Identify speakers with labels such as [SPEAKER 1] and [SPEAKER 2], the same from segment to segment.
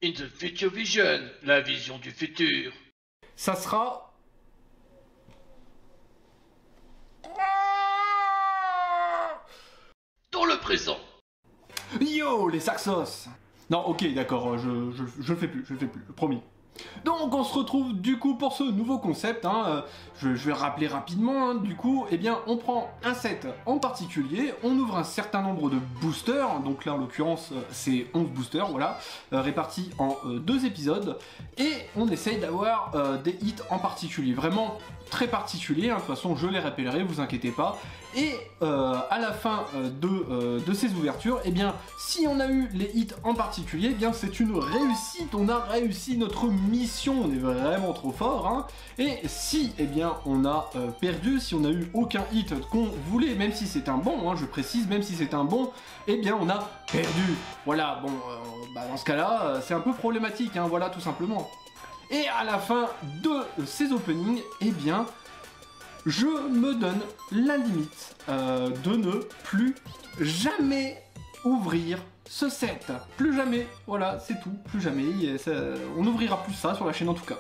[SPEAKER 1] In the Future Vision, la vision du futur.
[SPEAKER 2] Ça sera...
[SPEAKER 1] Dans le présent.
[SPEAKER 2] Yo, les Saxos! Non, ok, d'accord, je le fais plus, promis. Donc on se retrouve du coup pour ce nouveau concept, hein, je vais rappeler rapidement, hein, du coup, eh bien on prend un set en particulier, on ouvre un certain nombre de boosters, donc là en l'occurrence c'est 11 boosters, voilà, répartis en 2 épisodes, et on essaye d'avoir des hits en particulier, vraiment très particuliers, hein, de toute façon je les rappellerai, vous inquiétez pas, et à la fin de ces ouvertures, eh bien si on a eu les hits en particulier, eh bien c'est une réussite, on a réussi notre mission, on est vraiment trop fort, hein. Et si eh bien on a perdu, si on n'a eu aucun hit qu'on voulait, même si c'est un bon, hein, je précise, même si c'est un bon, eh bien on a perdu. Voilà, bon, dans ce cas-là, c'est un peu problématique, hein, voilà, tout simplement. Et à la fin de ces openings, eh bien, je me donne la limite de ne plus jamais ouvrir ce set. Plus jamais, voilà, c'est tout, plus jamais. On n'ouvrira plus ça sur la chaîne en tout cas.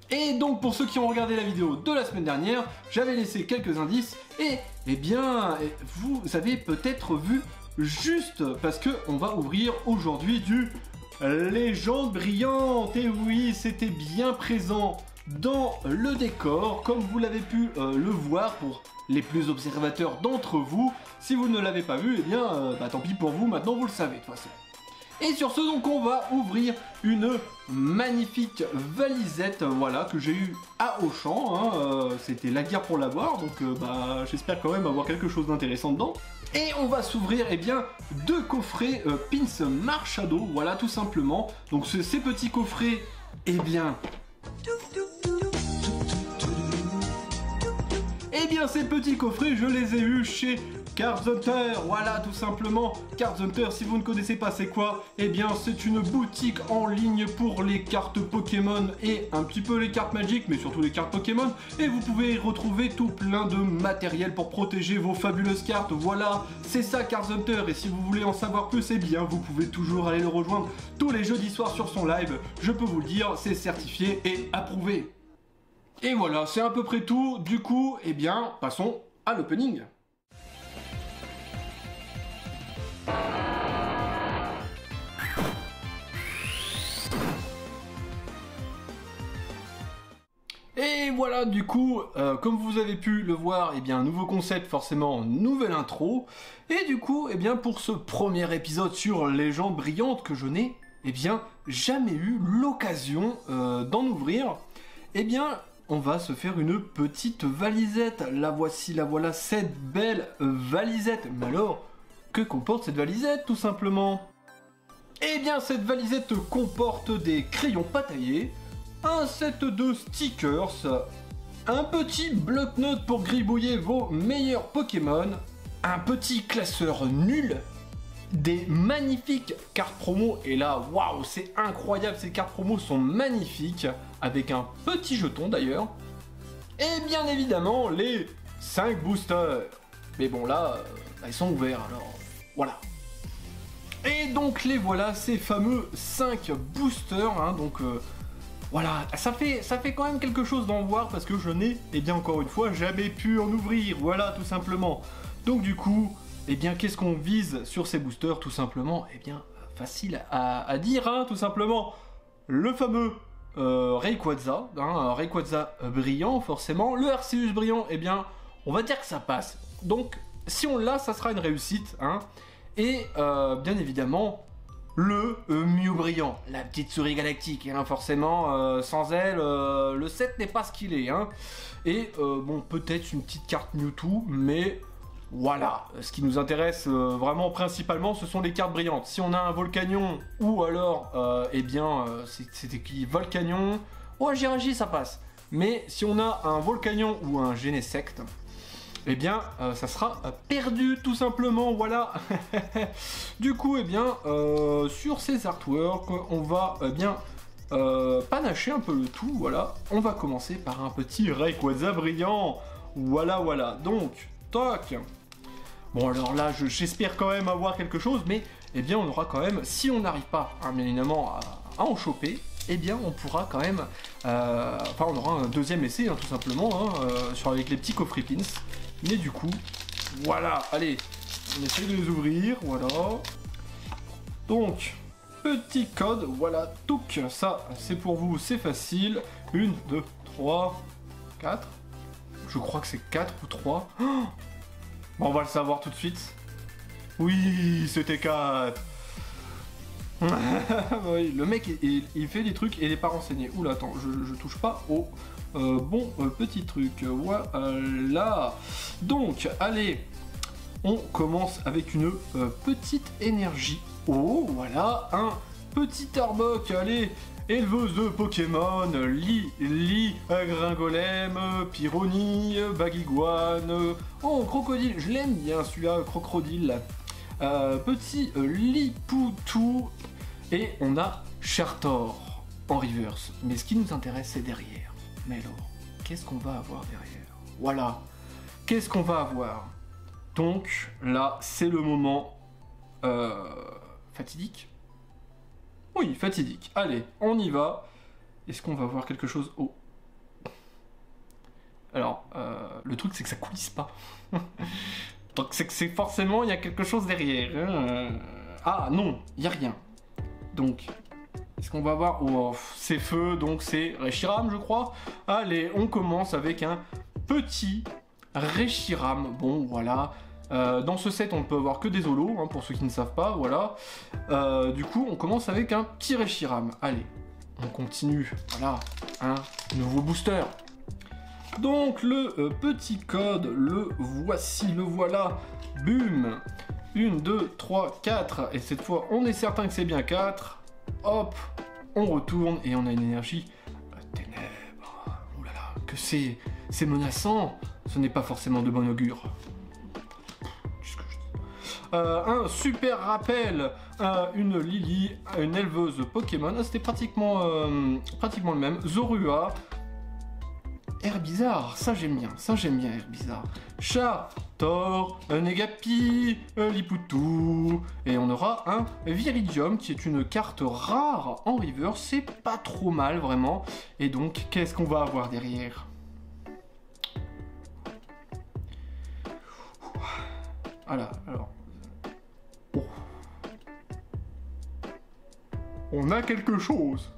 [SPEAKER 2] Et donc pour ceux qui ont regardé la vidéo de la semaine dernière, j'avais laissé quelques indices et eh bien vous avez peut-être vu juste parce que on va ouvrir aujourd'hui du Légende brillante. Et oui, c'était bien présent dans le décor, comme vous l'avez pu le voir pour les plus observateurs d'entre vous. Si vous ne l'avez pas vu, eh bien tant pis pour vous, maintenant vous le savez de toute façon. Et sur ce, donc on va ouvrir une magnifique valisette, voilà, que j'ai eu à Auchan, hein, c'était la guerre pour l'avoir, donc j'espère quand même avoir quelque chose d'intéressant dedans. Et on va s'ouvrir, eh bien, 2 coffrets Pins Marshadow, voilà, tout simplement. Donc ces petits coffrets, eh bien... Eh bien, ces petits coffrets, je les ai eus chez Card Hunter, voilà tout simplement. Card Hunter, si vous ne connaissez pas c'est quoi, eh bien c'est une boutique en ligne pour les cartes Pokémon et un petit peu les cartes Magic, mais surtout les cartes Pokémon. Et vous pouvez y retrouver tout plein de matériel pour protéger vos fabuleuses cartes. Voilà, c'est ça Card Hunter. Et si vous voulez en savoir plus, eh bien vous pouvez toujours aller le rejoindre tous les jeudis soirs sur son live. Je peux vous le dire, c'est certifié et approuvé. Et voilà, c'est à peu près tout. Du coup, eh bien, passons à l'opening. Et voilà, du coup, comme vous avez pu le voir, eh bien, nouveau concept, forcément, nouvelle intro. Et du coup, eh bien, pour ce premier épisode sur Légende brillante que je n'ai, eh bien, jamais eu l'occasion d'en ouvrir, eh bien, on va se faire une petite valisette. La voici, la voilà, cette belle valisette. Mais alors, que comporte cette valisette, tout simplement? Eh bien, cette valisette comporte des crayons pataillés, un set de stickers, un petit bloc-notes pour gribouiller vos meilleurs Pokémon, un petit classeur nul, des magnifiques cartes promo, et là, waouh, c'est incroyable, ces cartes promo sont magnifiques, avec un petit jeton d'ailleurs, et bien évidemment, les 5 boosters. Mais bon, là, ils sont ouverts, alors voilà. Et donc, les voilà, ces fameux 5 boosters, hein, donc... voilà, ça fait quand même quelque chose d'en voir parce que je n'ai, eh bien encore une fois, jamais pu en ouvrir, voilà, tout simplement. Donc du coup, eh bien qu'est-ce qu'on vise sur ces boosters, tout simplement? Eh bien, facile à dire, hein, tout simplement. Le fameux Rayquaza, hein, Rayquaza brillant, forcément. Le Arceus brillant, eh bien, on va dire que ça passe. Donc, si on l'a, ça sera une réussite, hein. Et, bien évidemment... le Mew brillant, la petite souris galactique, hein, forcément, sans elle, le set n'est pas ce qu'il est, hein. Et bon, peut-être une petite carte Mewtwo, mais voilà, ce qui nous intéresse vraiment principalement, ce sont les cartes brillantes. Si on a un Volcanion, ou alors, eh bien, c'était qui? Volcanion, ou un Giragy, ça passe. Mais si on a un Volcanion ou un Genesect, eh bien, ça sera perdu, tout simplement, voilà. Du coup, eh bien, sur ces artworks, on va bien panacher un peu le tout, voilà. On va commencer par un petit Rayquaza brillant, voilà, voilà. Donc, toc. Bon, alors là, j'espère quand même avoir quelque chose, mais, eh bien, on aura quand même, si on n'arrive pas, hein, bien évidemment, en choper, eh bien on pourra quand même, enfin on aura un deuxième essai tout simplement, avec les petits coffrets pins. Mais du coup, voilà, allez, on essaie de les ouvrir, voilà. Donc, petit code, voilà, touc, ça c'est pour vous, c'est facile. 1, 2, 3, 4. Je crois que c'est 4 ou 3. Oh, bon, on va le savoir tout de suite. Oui, c'était 4. Oui, le mec, il fait des trucs et il n'est pas renseigné. Oula, attends, je touche pas au bon petit truc. Voilà. Donc, allez, on commence avec une petite énergie. Oh, voilà, un petit Arbok, allez, éleveuse de Pokémon, Gringolem, Pyroni, Baguiguane, oh, Crocodile, je l'aime bien celui-là, Crocodile, petit Lipoutou, et on a Chertor en reverse. Mais ce qui nous intéresse, c'est derrière. Mais alors, qu'est-ce qu'on va avoir derrière? Voilà, qu'est-ce qu'on va avoir? Donc, là, c'est le moment fatidique. Oui, fatidique. Allez, on y va. Est-ce qu'on va voir quelque chose? Oh. Alors, le truc, c'est que ça coulisse pas. Donc, c'est que forcément, il y a quelque chose derrière. Ah, non, il n'y a rien. Donc, est-ce qu'on va voir? Oh, c'est feu, donc c'est Reshiram, je crois. Allez, on commence avec un petit Reshiram. Bon, voilà. Dans ce set, on ne peut avoir que des holos, pour ceux qui ne savent pas, voilà. Du coup, on commence avec un petit Reshiram. Allez, on continue. Voilà, un nouveau booster. Donc, le petit code, le voici, le voilà. Boum. 1, 2, 3, 4. Et cette fois, on est certain que c'est bien 4. Hop, on retourne et on a une énergie ténèbres. Oh là là, que c'est menaçant. Ce n'est pas forcément de bon augure. Un super rappel, une Lily, une éleveuse Pokémon, c'était pratiquement le même, Zorua, Herbizarre, ça j'aime bien Herbizarre, Chertor, Negapi, Lipoutou, et on aura un Viridium qui est une carte rare en river, c'est pas trop mal vraiment, et donc qu'est-ce qu'on va avoir derrière? Voilà, alors... Oh. On a quelque chose.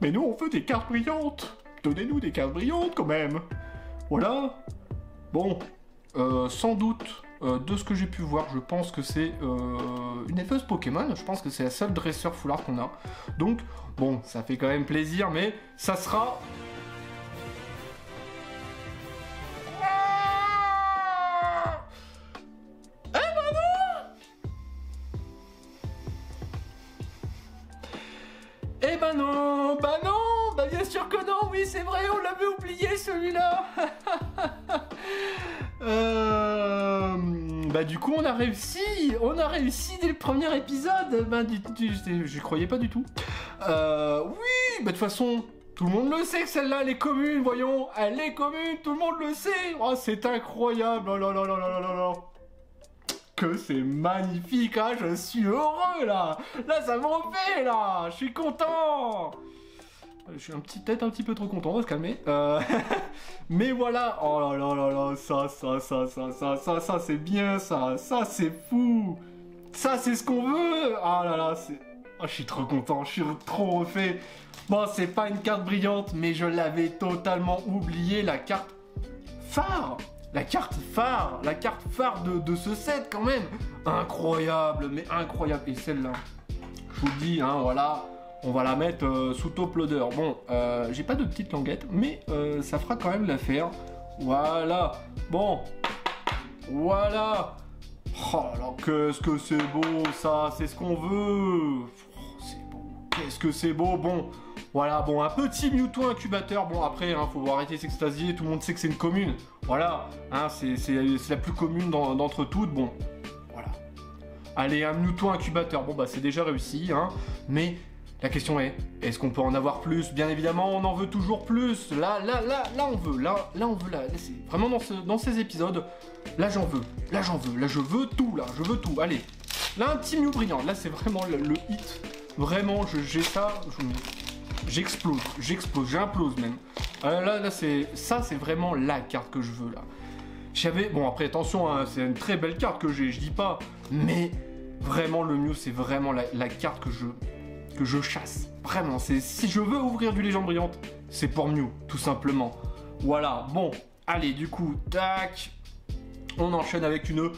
[SPEAKER 2] Mais nous, on veut des cartes brillantes. Donnez-nous des cartes brillantes, quand même. Voilà. Bon. Sans doute, de ce que j'ai pu voir, je pense que c'est une éleveuse Pokémon. Je pense que c'est la seule dresseur foulard qu'on a. Donc, bon, ça fait quand même plaisir, mais ça sera... Eh ben non, bah bien sûr que non, oui c'est vrai, on l'avait oublié celui-là. Bah du coup on a réussi dès le premier épisode, bah j'y croyais pas du tout. Oui, bah de toute façon, tout le monde le sait que celle-là elle est commune, voyons, elle est commune, tout le monde le sait. Oh c'est incroyable, oh là là là là là là là. Que c'est magnifique, hein, je suis heureux là, ça me refait là, je suis content. Je suis peut-être un petit peu trop content, on va se calmer. Mais voilà, oh là là là là, ça c'est bien, ça c'est fou, ça c'est ce qu'on veut. Ah là là, oh, je suis trop content, je suis trop refait. Bon, c'est pas une carte brillante, mais je l'avais totalement oublié, la carte phare. La carte phare de ce set quand même. Incroyable, mais incroyable. Et celle-là, je vous le dis, voilà, on va la mettre sous top loader. Bon, j'ai pas de petite languette, mais ça fera quand même l'affaire. Voilà, bon, voilà. Oh là, qu'est-ce que c'est beau ça, c'est ce qu'on veut. Oh, c'est beau, qu'est-ce que c'est beau, bon. Voilà, bon, un petit Mewtwo incubateur. Bon, après, faut arrêter de s'extasier. Tout le monde sait que c'est une commune. Voilà, c'est la plus commune d'entre toutes. Bon, voilà. Allez, un Mewtwo incubateur. Bon, bah, c'est déjà réussi, Mais la question est, est-ce qu'on peut en avoir plus? Bien évidemment, on en veut toujours plus. Là, on veut. Là, on veut. Là, c'est vraiment dans ces épisodes. Là, j'en veux. Là, je veux tout. Là, je veux tout. Allez. Là, un petit Mew brillant. Là, c'est vraiment le hit. Vraiment, j'ai ça. j'explose, j'implose même. Là c'est vraiment la carte que je veux là. Bon après attention, hein, c'est une très belle carte que j'ai, je dis pas, mais vraiment le Mew c'est vraiment la carte que je chasse. Vraiment, si je veux ouvrir du Légende Brillante, c'est pour Mew, tout simplement. Voilà, bon, allez du coup, tac. On enchaîne avec une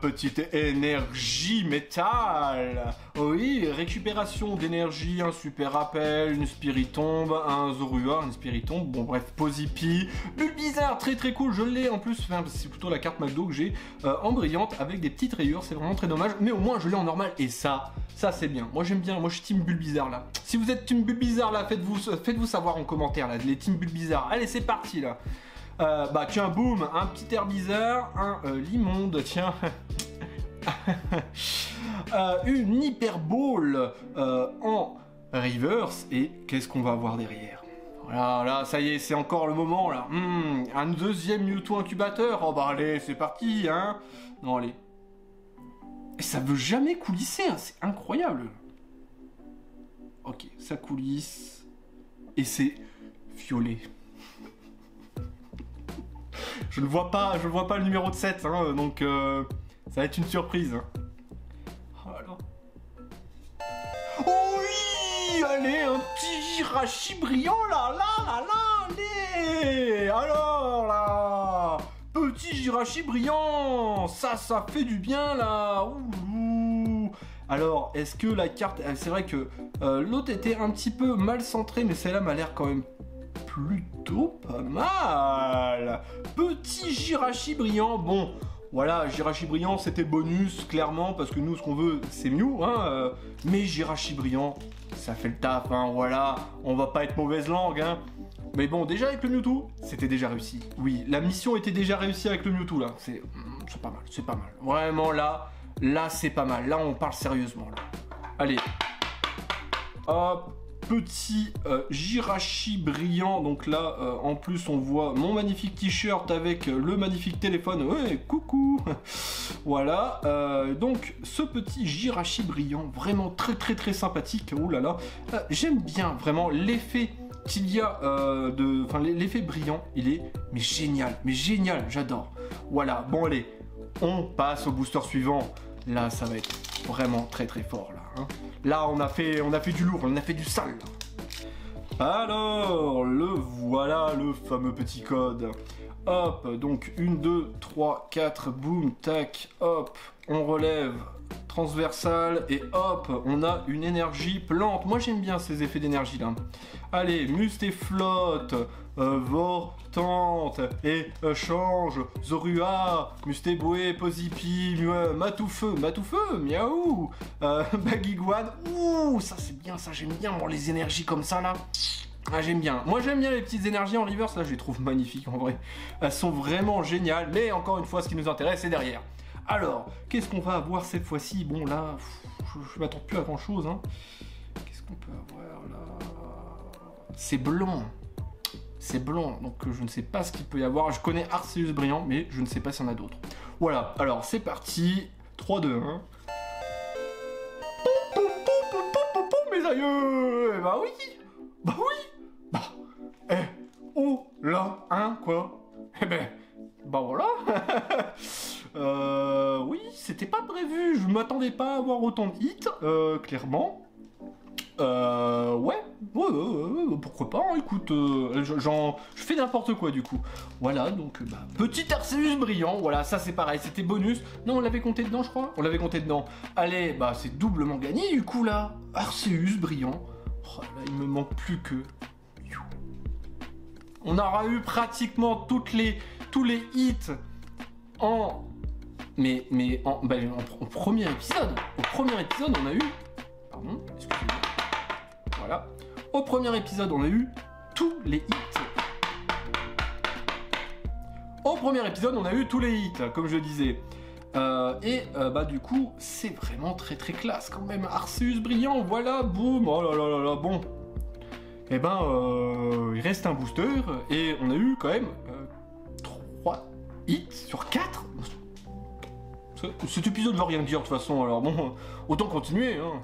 [SPEAKER 2] petite énergie métal. Oui, récupération d'énergie, un super rappel, une Spiritomb, un Zorua, une Spiritomb, bon bref, Pozipi, Bulbizarre, très très cool, je l'ai en plus, enfin, c'est plutôt la carte McDo que j'ai en brillante avec des petites rayures, c'est vraiment très dommage, mais au moins je l'ai en normal et ça c'est bien. Moi j'aime bien, moi je suis team Bulbizarre là. Si vous êtes team Bulbizarre là, faites-vous savoir en commentaire là, les team Bulbizarre. Allez c'est parti là. Bah tiens, boum, un petit Herbizarre, un Limonde, tiens, une Hyper Ball en reverse, et qu'est-ce qu'on va avoir derrière? Voilà, là, ça y est, c'est encore le moment, là. Un deuxième Mewtwo incubateur, oh bah allez, c'est parti, hein. Non, allez. Et ça veut jamais coulisser, hein, c'est incroyable. Ok, ça coulisse, et c'est violet. Je ne vois pas le numéro de 7, hein, donc ça va être une surprise. Voilà. Oh oui, allez, un petit Jirachi brillant là, allez. Alors là, petit Jirachi brillant, ça fait du bien là. Ouh. Alors, est-ce que la carte, c'est vrai que l'autre était un petit peu mal centrée, mais celle-là m'a l'air quand même plutôt pas mal. Petit Jirachi brillant, bon, voilà, Jirachi brillant c'était bonus, clairement, parce que nous ce qu'on veut c'est Mew, hein, mais Jirachi brillant, ça fait le taf, hein, voilà, on va pas être mauvaise langue, hein. Mais bon, déjà avec le Mewtwo, c'était déjà réussi. Oui, la mission était déjà réussie avec le Mewtwo, là, c'est pas mal. Vraiment, là c'est pas mal, là on parle sérieusement, là. Allez, hop. Petit Jirachi brillant, donc là en plus on voit mon magnifique t-shirt avec le magnifique téléphone, ouais coucou. Voilà, donc ce petit Jirachi brillant, vraiment très sympathique, oulala, j'aime bien vraiment l'effet qu'il y a, l'effet brillant, il est mais génial, j'adore. Voilà, bon allez, on passe au booster suivant, là ça va être vraiment très fort là. Hein. Là on a fait du lourd, on a fait du sale. Alors, voilà le fameux petit code. Hop, donc 1, 2, 3, 4, boum, tac, hop, on relève, transversal, et hop, on a une énergie plante. Moi j'aime bien ces effets d'énergie là. Allez, Mustéflotte, Vortante, et change, Zorua, Mustéboué, Pozipi, Matoufeu, miaou, Bagiguan, ouh, ça c'est bien, ça j'aime bien, bon, les énergies comme ça là. Ah, j'aime bien. Moi j'aime bien les petites énergies en reverse, là je les trouve magnifiques en vrai. Elles sont vraiment géniales, mais encore une fois ce qui nous intéresse c'est derrière. Alors, qu'est-ce qu'on va avoir cette fois-ci? Bon là, je m'attends plus à grand chose. Hein. Qu'est-ce qu'on peut avoir là? C'est blanc. C'est blanc, donc je ne sais pas ce qu'il peut y avoir. Je connais Arceus brillant, mais je ne sais pas s'il y en a d'autres. Voilà, alors c'est parti. 3, 2, 1. Mes aïeux! Bah oui! Oh là, hein, quoi? Bah voilà. Oui, c'était pas prévu. Je m'attendais pas à avoir autant de hits, clairement. Ouais, pourquoi pas, hein, écoute, je fais n'importe quoi du coup. Voilà, donc, petit Arceus brillant, voilà, ça c'est pareil, c'était bonus. Non, on l'avait compté dedans, je crois. On l'avait compté dedans. Allez, c'est doublement gagné du coup là. Arceus brillant. Oh, là, il me manque plus que... On aura eu pratiquement tous les hits en premier épisode. Au premier épisode, on a eu... Pardon, excusez-moi. Voilà. Au premier épisode, on a eu tous les hits. Au premier épisode, on a eu tous les hits, comme je disais. Du coup, c'est vraiment très classe quand même. Arceus brillant, voilà, boum. Oh là, bon. Il reste un booster et on a eu quand même 3 hits sur 4. Cet épisode ne va rien dire de toute façon, alors bon, autant continuer. Hein.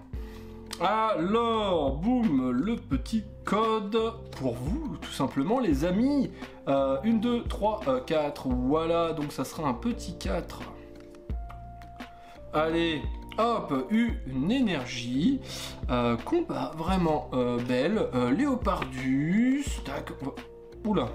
[SPEAKER 2] Alors, boum, le petit code pour vous, tout simplement, les amis. 1, 2, 3, 4, voilà, donc ça sera un petit 4. Allez, hop, une énergie, combat vraiment belle, Léopardus, tac, oula.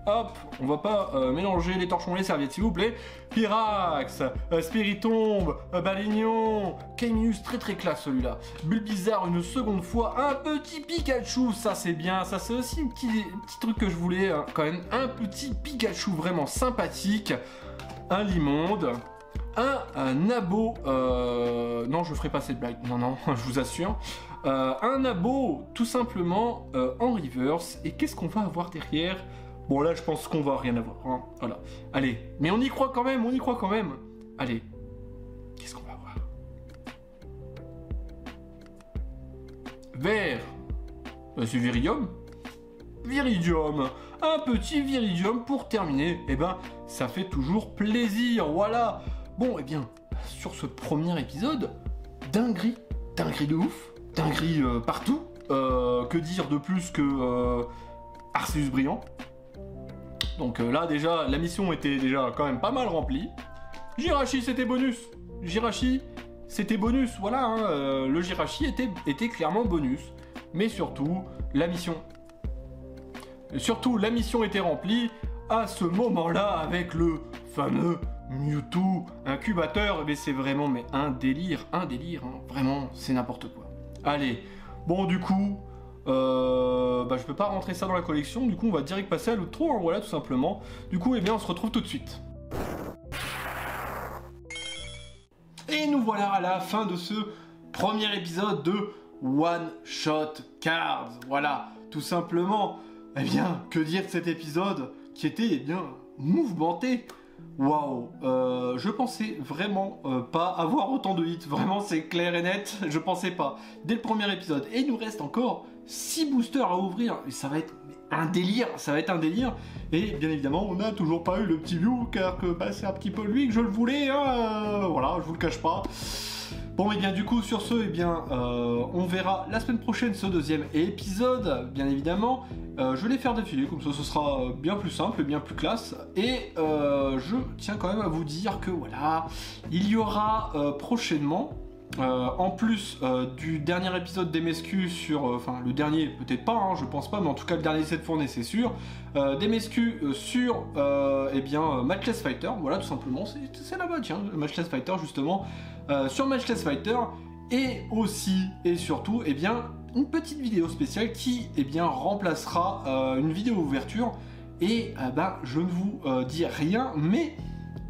[SPEAKER 2] Hop, on va pas mélanger les torchons et les serviettes, s'il vous plaît. Pyrax, Spiritombe, Balignon, Caminus, très très classe celui-là. Bulbizarre une seconde fois, un petit Pikachu, ça c'est bien, ça c'est aussi un petit truc que je voulais hein, quand même. Un petit Pikachu vraiment sympathique, un Limonde, un Nabo, non je ferai pas cette blague, non, je vous assure. Un Nabo tout simplement en reverse, et qu'est-ce qu'on va avoir derrière ? Bon là je pense qu'on va rien avoir, hein. Voilà. Allez, mais on y croit quand même, Allez, qu'est-ce qu'on va avoir? Vert, c'est Viridium. Un petit Viridium pour terminer, et ben ça fait toujours plaisir, voilà. Bon, et bien, sur ce premier épisode, dinguerie de ouf, dinguerie partout, que dire de plus que Arceus brillant. Donc là déjà, la mission était déjà quand même pas mal remplie. Jirachi c'était bonus, voilà, hein, le Jirachi était clairement bonus. Mais surtout, la mission était remplie à ce moment-là avec le fameux Mewtwo incubateur. Mais c'est vraiment un délire, hein, vraiment, c'est n'importe quoi. Allez, bon du coup... je peux pas rentrer ça dans la collection, du coup on va direct passer à l'outro, hein, voilà tout simplement. Du coup, eh bien on se retrouve tout de suite. Et nous voilà à la fin de ce premier épisode de One Shot Cards. Voilà, tout simplement. Eh bien, que dire de cet épisode qui était, eh bien, mouvementé. Waouh, je pensais vraiment pas avoir autant de hits, vraiment c'est clair et net, je pensais pas. Dès le premier épisode, et il nous reste encore 6 boosters à ouvrir, et ça va être un délire, et bien évidemment on n'a toujours pas eu le petit Mew, car que c'est un petit peu lui que je le voulais, hein, voilà, je vous le cache pas. Bon, et bien du coup sur ce, on verra la semaine prochaine ce deuxième épisode, bien évidemment. Je vais les faire défiler, comme ça ce sera bien plus simple, bien plus classe. Et je tiens quand même à vous dire que voilà, il y aura prochainement, en plus du dernier épisode d'MSQ sur... Enfin, le dernier, peut-être pas, hein, je pense pas, mais en tout cas le dernier cette fournée, c'est sûr. d'MSQ sur, Matchless Fighter, voilà, tout simplement, c'est là-bas, tiens, Matchless Fighter, justement. Sur Matchless Fighter, et aussi, et surtout, une petite vidéo spéciale qui, remplacera une vidéo ouverture. Et, je ne vous dis rien, mais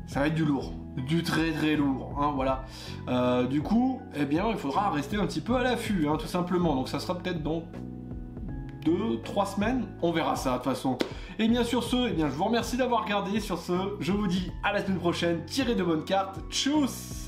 [SPEAKER 2] ça va être du lourd. Du très très lourd, hein, voilà. Du coup, il faudra rester un petit peu à l'affût, hein, tout simplement. Donc ça sera peut-être dans 2-3 semaines, on verra ça de toute façon. Et bien sur ce, je vous remercie d'avoir regardé. Sur ce, je vous dis à la semaine prochaine, tirez de bonnes cartes, tchuss.